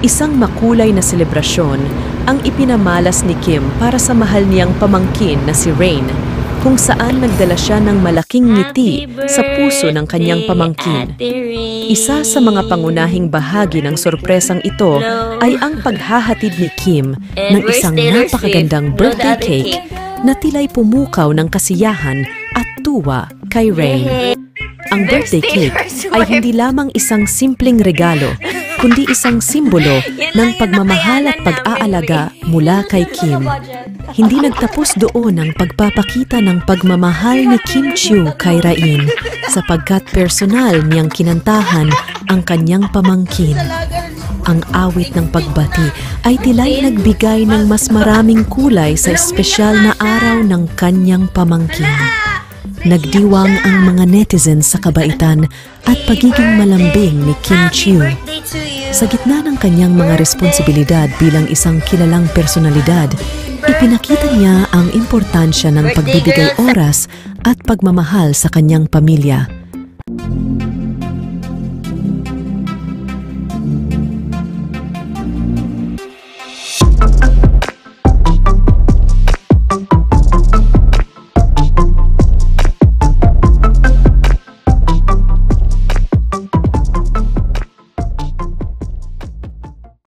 Isang makulay na selebrasyon ang ipinamalas ni Kim para sa mahal niyang pamangkin na si Rain, kung saan nagdala siya ng malaking ngiti sa puso ng kanyang pamangkin. Isa sa mga pangunahing bahagi ng sorpresang ito ay ang paghahatid ni Kim ng isang napakagandang birthday cake na tila'y pumukaw ng kasiyahan at tuwa kay Rain. Ang birthday cake ay hindi lamang isang simpleng regalo, kundi isang simbolo ng pagmamahal at pag-aalaga mula kay Kim. Hindi nagtapos doon ang pagpapakita ng pagmamahal ni Kim Chiu kay Rain, sapagkat personal niyang kinantahan ang kanyang pamangkin. Ang awit ng pagbati ay tila'y nagbigay ng mas maraming kulay sa espesyal na araw ng kanyang pamangkin. Nagdiwang ang mga netizens sa kabaitan at pagiging malambing ni Kim Chiu. Sa gitna ng kanyang mga responsibilidad bilang isang kilalang personalidad, ipinakita niya ang importansya ng pagbibigay oras at pagmamahal sa kanyang pamilya.